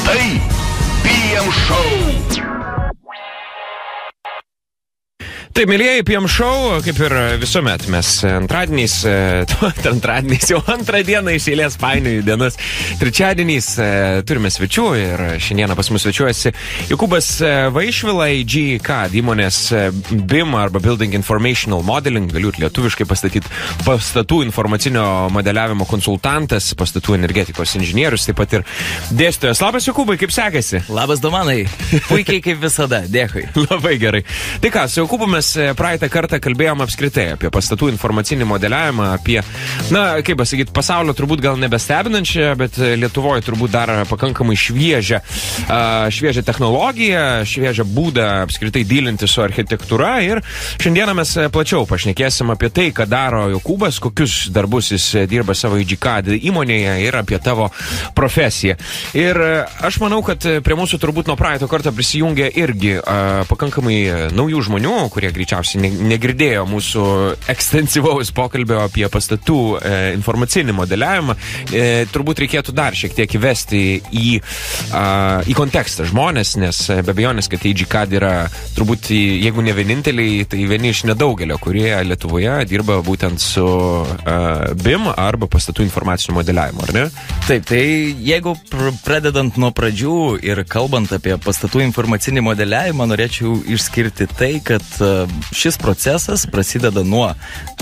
Tai PM Show. Tai, mėlyjeji, PM Show, kaip ir visuomet, mes antradieniais, jau antrą dieną iš eilės painioju dienas, trečiadieniais turime svečių ir šiandieną pas mus svečiuojasi Jokūbas Vaišvila, AG įmonės BIM arba Building Informational Modeling, galiu ir lietuviškai pastatyti, pastatų informacinio modeliavimo konsultantas, pastatų energetikos inžinierius, taip pat ir dėstytojas. Labas, Jokūbai, kaip sekasi? Labas, Domanai. Puikiai kaip visada, dėkui. Labai gerai. Tai ką, su Jokūbu mes praeitą kartą kalbėjom apskritai apie pastatų informacinį modeliavimą, apie, kaip pasakyti, pasaulio turbūt gal nebestebinančią, bet Lietuvoje turbūt dar pakankamai šviežią technologiją, šviežią būdą apskritai dylinti su architektūra ir šiandieną mes plačiau pašnekėsim apie tai, ką daro Jokūbas, kokius darbus jis dirba savo AG įmonėje ir apie tavo profesiją. Ir aš manau, kad prie mūsų turbūt nuo praeito karto prisijungia irgi pakankamai naujų žmonių, kurie greičiausiai negirdėjo mūsų ekstensyvaus pokalbio apie pastatų informacinį modeliavimą. Turbūt reikėtų dar šiek tiek įvesti į kontekstą žmonės, nes be abejonės, kad AG yra turbūt, jeigu ne vieninteliai, tai vieni iš nedaugelio, kurie Lietuvoje dirba būtent su BIM arba pastatų informacinio modeliavimo, ar ne? Taip, tai jeigu pradedant nuo pradžių ir kalbant apie pastatų informacinį modeliavimą, norėčiau išskirti tai, kad šis procesas prasideda nuo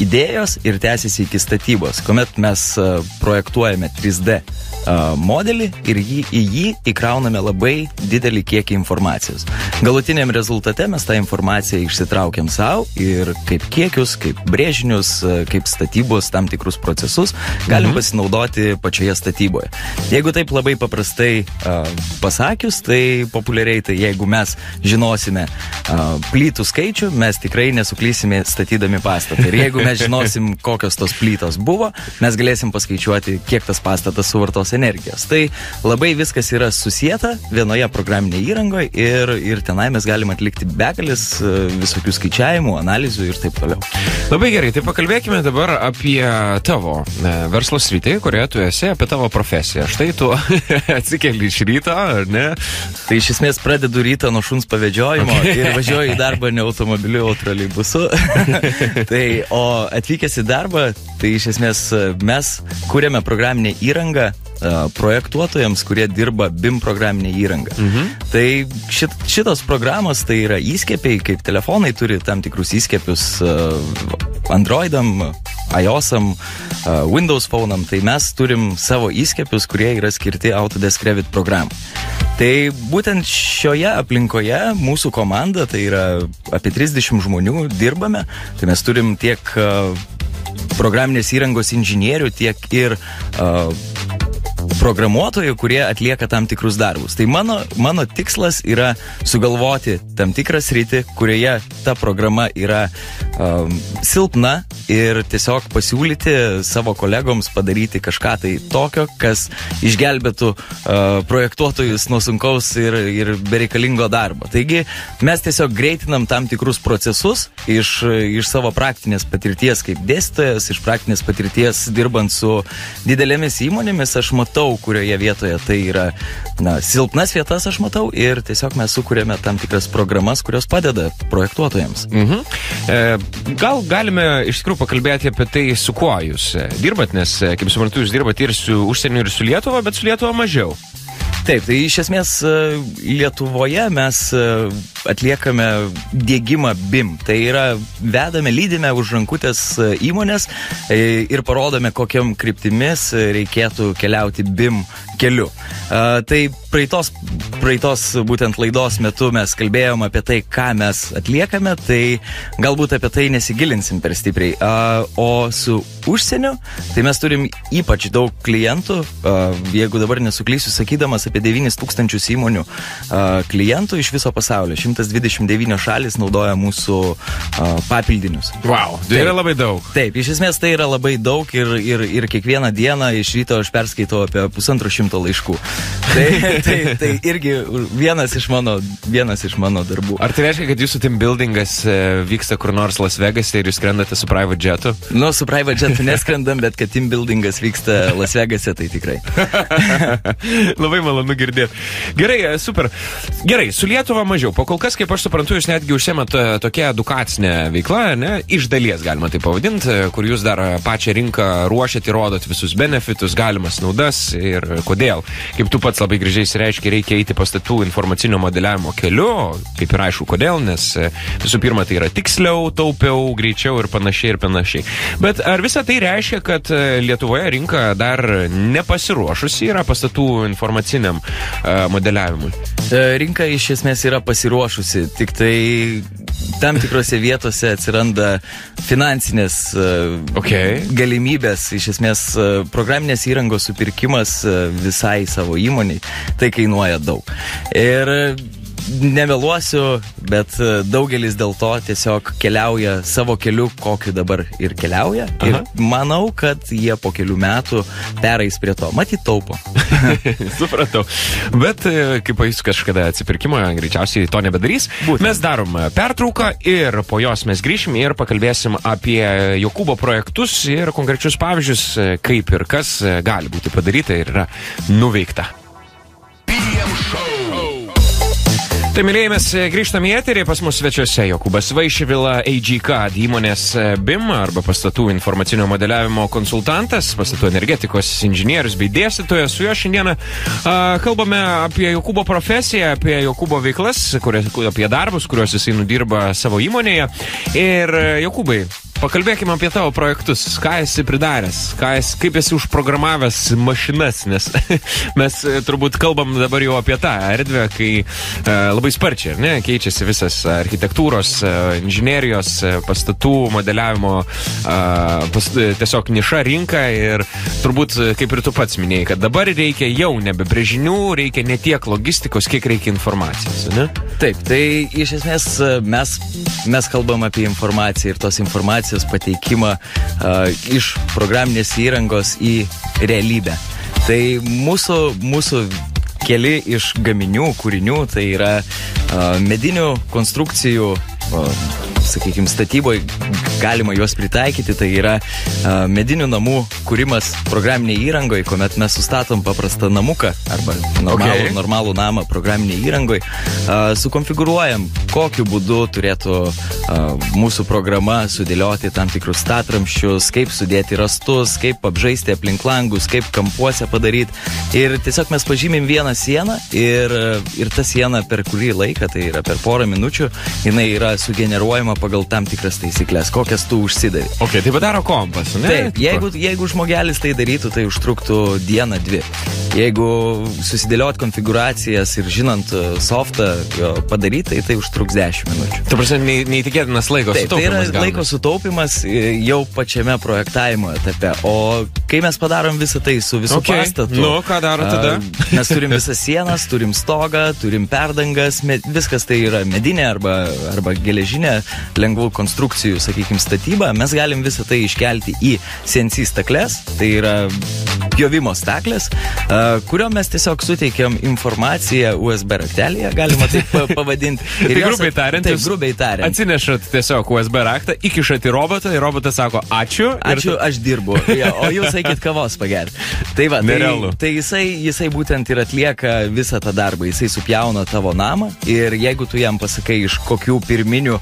idėjos ir tęsiasi iki statybos, kuomet mes projektuojame 3D modelį ir į jį įkrauname labai didelį kiekį informacijos. Galutiniam rezultate mes tą informaciją išsitraukiam savo ir kaip kiekius, kaip brėžinius, kaip statybos tam tikrus procesus galim pasinaudoti pačioje statyboje. Jeigu taip labai paprastai pasakius, tai populiariai, tai jeigu mes žinosime plytų skaičių, mes tikrai nesuklysime statydami pastatą. Ir jeigu mes žinosim, kokios tos plytos buvo, mes galėsim paskaičiuoti, kiek tas pastatas suvartos energijos. Tai labai viskas yra susieta vienoje programinėje įrangoje ir tenai mes galime atlikti begalės visokių skaičiavimų, analizių ir taip toliau. Labai gerai, tai pakalbėkime dabar apie tavo verslo sritį, kurioje tu esi, apie tavo profesiją. Štai tu atsikeli iš ryto, ar ne? Tai iš esmės pradedu rytą nuo šuns pavedžiojimo ir važiuoju į darbą ne automobiliu, o troleibusu. O atvykęs į darbą, tai iš esmės mes kuriame programinę įrangą projektuotojams, kurie dirba BIM programinę įrangą. Tai šitos programos tai yra įskiepiai, kaip telefonai turi tam tikrus įskiepius Androidam, iOSam, Windows phone'am, tai mes turim savo įskiepius, kurie yra skirti Autodesk Revit programai. Tai būtent šioje aplinkoje mūsų komanda, tai yra apie 30 žmonių dirbame, tai mes turim tiek programinės įrangos inžinierių, tiek ir programuotojų, kurie atlieka tam tikrus darbus. Tai mano tikslas yra sugalvoti tam tikrą sritį, kurioje ta programa yra silpna ir tiesiog pasiūlyti savo kolegoms padaryti kažką tai tokio, kas išgelbėtų projektuotojus nuo sunkaus ir bereikalingo darbo. Taigi mes tiesiog greitinam tam tikrus procesus iš savo praktinės patirties kaip dėstytojas, iš praktinės patirties dirbant su didelėmis įmonėmis, aš matau, kurioje vietoje tai yra silpnas vietas, aš matau, ir tiesiog mes sukūrėme tam tikras programas, kurios padeda projektuotojams. Gal galime iš tikrųjų pakalbėti apie tai, su kuo jūs dirbat, nes, kaip suprantu, jūs dirbat ir su užsieniu, ir su Lietuva, bet su Lietuva mažiau. Taip, tai iš esmės Lietuvoje mes atliekame diegimą BIM. Tai yra lydime už rankutės įmonės ir parodome, kokiam kryptimis reikėtų keliauti BIM keliu. Tai praeitos būtent laidos metu mes kalbėjom apie tai, ką mes atliekame, tai galbūt apie tai nesigilinsim per stipriai. O su užsieniu, tai mes turim ypač daug klientų, jeigu dabar nesuklysiu sakydamas, apie 9000 įmonių klientų iš viso pasaulio. 129 šalis naudoja mūsų papildinius. Wow, tai yra labai daug. Taip, iš esmės tai yra labai daug ir kiekvieną dieną iš ryto aš perskaitau apie 150 laiškų. Tai irgi vienas iš mano darbų. Ar tai reiškia, kad jūsų team buildingas vyksta kur nors Las Vegase ir jūs skrendate su private jetu? Nu, su private jetu metų neskrendam, bet kad team buildingas vyksta Las Vegase, tai tikrai. Labai malonu girdėti. Gerai, super. Gerai, su Lietuva mažiau. Po kol kas, kaip aš suprantu, jūs netgi užsiemat tokia edukacinė veikla, ne? Iš dalies galima tai pavadinti, kur jūs dar pačią rinką ruošiat, įrodot visus benefitus, galimas naudas ir kodėl. Kaip tu pats labai gražiai reiškia, reikia eiti pastatų informacinio modeliavimo keliu, kaip ir aišku, kodėl, nes visų pirma, tai yra tiksliau, taupiau, greičiau ir panašiai. Bet ar visa tai reiškia, kad Lietuvoje rinka dar nepasiruošusi yra pastatų informaciniam modeliavimui? Rinka iš esmės yra pasiruošusi, tik tai tam tikrose vietose atsiranda finansinės galimybės, iš esmės programinės įrangos supirkimas visai savo įmoniai, tai kainuoja daug. Ir nemeluosiu, bet daugelis dėl to tiesiog keliauja savo keliu, kokiu dabar ir keliauja. Ir manau, kad jie po kelių metų pereis prie to. Matyt, taupo. Supratau. Bet kaip jūs kažkada atsipirkimo, greičiausiai to nebedarys. Mes darom pertrauką ir po jos mes grįšim ir pakalbėsim apie Jokūbo projektus ir konkrečius pavyzdžius, kaip ir kas gali būti padaryta ir yra nuveikta. Tai mylėjai, mes grįžtam į eterį, pas mus svečiuose Jokūbas Vaišvila, AGK įmonės BIM arba pastatų informacinio modeliavimo konsultantas, pastatų energetikos inžinierius bei dėstytojas. Su juo šiandieną kalbame apie Jokūbo profesiją, apie Jokūbo veiklas, apie darbus, kuriuos jisai nudirba savo įmonėje. Ir Jokūbai, pakalbėkime apie tavo projektus. Ką esi pridaręs? Kaip esi užprogramavęs mašinas? Nes mes turbūt kalbam dabar jau apie tą erdvę, kai labai sparčiai, ne? Keičiasi visas architektūros, inžinerijos, pastatų modeliavimo tiesiog niša rinka ir turbūt, kaip ir tu pats minėjai, kad dabar reikia jau nebe brėžinių, reikia ne tiek logistikos, kiek reikia informacijos, ne? Taip, tai iš esmės mes kalbam apie informaciją ir tos informacijos pateikimą iš programinės įrangos į realybę. Tai mūsų keli iš gaminių, kūrinių, tai yra medinių konstrukcijų, sakykime, statyboje galima juos pritaikyti, tai yra medinių namų kūrimas programiniai įrangoje, kuomet mes sustatom paprastą namuką arba normalų namą programiniai įrangoje, sukonfigūruojam, kokiu būdu turėtų mūsų programa sudėlioti tam tikrus statramščius, kaip sudėti rastus, kaip apžaisti aplink langus, kaip kampuose padaryti. Ir tiesiog mes pažymim vieną sieną ir ta siena per kurį laiką, tai yra per porą minučių, jinai yra sugeneruojama pagal tam tikras taisyklės, kokias tu užsidari. Tai padaro kompas, ne? Taip, jeigu žmogelis tai darytų, tai užtruktų dieną, dvi. Jeigu susidėliot konfiguracijas ir žinant softą padaryti, tai užtruks 10 minučių. Tu prasme, neįtikėtinas laiko sutaupimas. Tai yra laiko sutaupimas jau pačiame projektavimo etape. O kai mes padarom visą tai su visų pastatu, ką daro tada? Mes turim visas sienas, turim stogą, turim perdangas, viskas tai yra medinė arba geležinė lengvų konstrukcijų, sakykime, statyba. Mes galim visą tai iškelti į CNC stakles, tai yra pjovimo staklės, kurio mes tiesiog suteikiam informaciją USB raktelėje, galima taip pavadinti. Tai grubiai tariant, grubiai tariant. Atsinešat tiesiog USB raktą, įkišat į robotą ir robotas sako ačiū. Ačiū, aš dirbu, o jūs eikit kavos pagerti. Tai va, tai jisai būtent ir atlieka visą tą darbą. Jisai supjauna tavo namą ir jeigu tu jam pasakai, iš kokių pirminių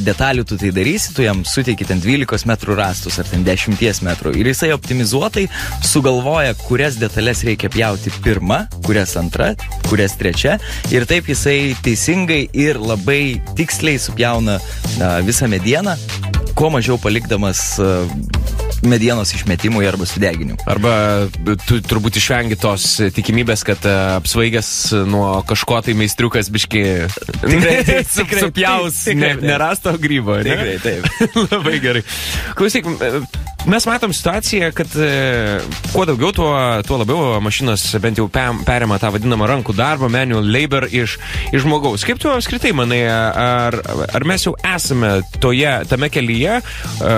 detalių tu tai darysi, tu jam suteiki ten 12 metrų rastus ar ten 10 metrų. Ir jisai optimizuotai sugalvoja, kurias detalės reikia pjauti pirma, kurias antra, kurias trečia. Ir taip jisai teisingai ir labai tiksliai supjauna visą medieną, kuo mažiau palikdamas medienos išmetimui arba sudeginimui. Arba tu turbūt išvengi tos tikimybės, kad apsvaigęs nuo kažko tai meistriukas biški supjaus nerasto grybo. Tikrai, taip. Labai gerai. Klausyk, mes matom situaciją, kad kuo daugiau, tuo labiau mašinos bent jau perima tą vadinamą rankų darbą, manual labor iš žmogaus. Kaip tu apskritai manai, ar mes jau esame tame kelyje,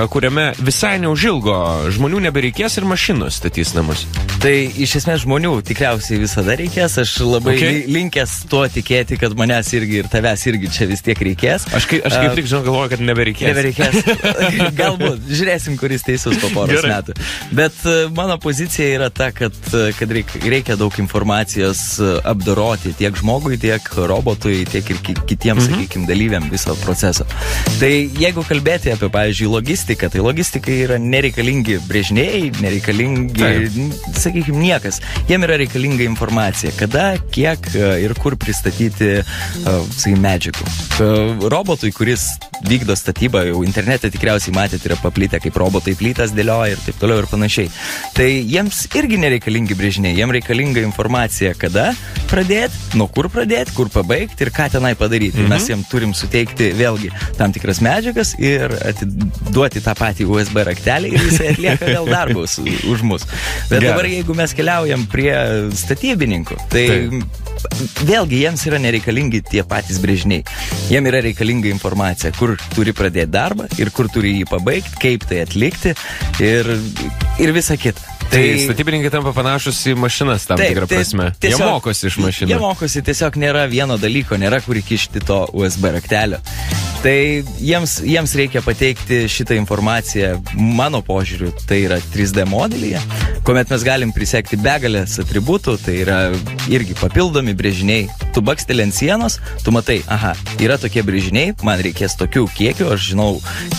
kuriame visai neužilgo žmonių nebereikės ir mašinos statys namus? Tai iš esmės žmonių tikriausiai visada reikės. Aš labai linkęs tuo tikėti, kad manęs irgi ir tavęs irgi čia vis tiek reikės. Aš kaip tik galvoju, kad nebereikės. Galbūt, žiūrėsim, kuris teisus. po poros metų. Bet mano pozicija yra ta, kad reikia daug informacijos apdoroti tiek žmogui, tiek robotui, tiek ir kitiems, sakykime, dalyviam viso proceso. Tai jeigu kalbėti apie, pavyzdžiui, logistiką, tai logistikai yra nereikalingi brėžiniai, nereikalingi, sakykime, niekas. Jiem yra reikalinga informacija, kada, kiek ir kur pristatyti, sakykime, medžiagų. Robotui, kuris vykdo statybą, jau internete tikriausiai matėte, yra paplitę, kaip robotai plytas dėlioja ir taip toliau ir panašiai. Tai jiems irgi nereikalingi brėžiniai, jiems reikalinga informacija, kada pradėti, nuo kur pradėti, kur pabaigti ir ką tenai padaryti. Mes jiems turim suteikti vėlgi tam tikras medžiagas ir atiduoti tą patį USB raktelį ir jisai atlieka vėl darbus už mus. Bet dabar, jeigu mes keliaujam prie statybininkų, tai vėlgi jiems yra nereikalingi tie patys brėžiniai. Jiem yra reikalinga informacija, kur turi pradėti darbą ir kur turi jį pabaigti, kaip tai atlikti ir visa kita. Tai statybininkai tampa panašus į mašinas tam tikrą prasme. Jie mokosi iš mašinų. Jie mokosi, tiesiog nėra vieno dalyko, nėra kur įkišti to USB raktelio. Tai jiems reikia pateikti šitą informaciją, mano požiūriu, tai yra 3D modelyje, kuomet mes galim prisekti begalės atributų, tai yra irgi papildomi brėžiniai. Tu baksteli ant sienos, tu matai, yra tokie brėžiniai, man reikės tokių kiekių, aš žinau,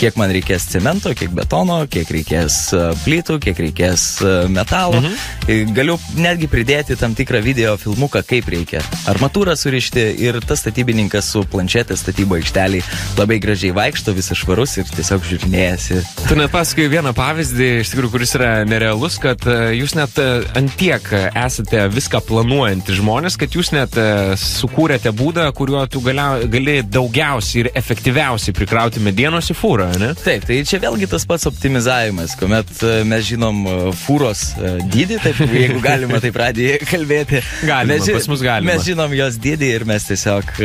kiek man reikės cemento, kiek betono, kiek reikės plytų, kiek reikės metalo. Galiu netgi pridėti tam tikrą video filmuką, kaip reikia armatūrą surišti ir tas statybininkas su planšetė statybo aikšteliai labai gražiai vaikšto, visas švarus ir tiesiog žiūrinėjasi. Tu net pasakai vieną pavyzdį, iš tikrųjų, kuris yra nerealus, kad jūs net antiek esate viską planuojantys žmonės, kad jūs net sukūrėte būdą, kuriuo tu gali daugiausiai ir efektyviausiai prikrauti medienos į fūrą, ne? Taip, tai čia vėlgi tas pats optimizavimas, kuomet mes žinom fūros dydį, taip, jeigu galima taip radijoje kalbėti. Pas mus galima. Mes žinom jos dydį ir mes tiesiog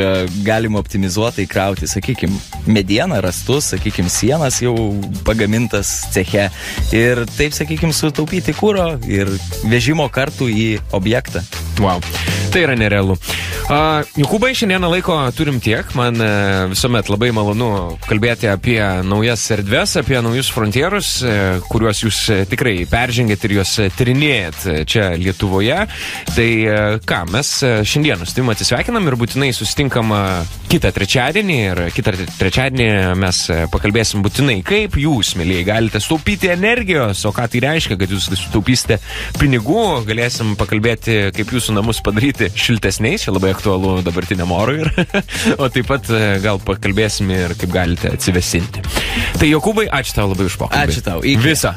galim optimizuotai krauti, sakykime, medieną, rastus, sakykime, sienas jau pagamintas ceche ir taip, sakykime, sutaupyti kuro ir vežimo kartų į objektą. Wow, tai yra nerealu. Jokūbai, šiandieną laiko turim tiek. Man visuomet labai malonu kalbėti apie naujas erdves, apie naujus frontierus, kuriuos jūs tikrai peržengėt ir juos tyrinėjat čia Lietuvoje. Tai ką, mes šiandieną su tavim atsisveikinam ir būtinai susitinkam kitą trečiadienį ir kitą trečiadienį mes pakalbėsim būtinai, kaip jūs, mėlyje, galite sutaupyti energijos, o ką tai reiškia, kad jūs sutaupysite pinigų, galėsim pakalbėti, kaip jūsų namus padaryti šiltesniais, čia labai aktualu dabartiniam orui, o taip pat gal pakalbėsim ir kaip galite atsivesinti. Tai Jokūbai, ačiū tau labai už pokalbį. Ačiū tau. Viso.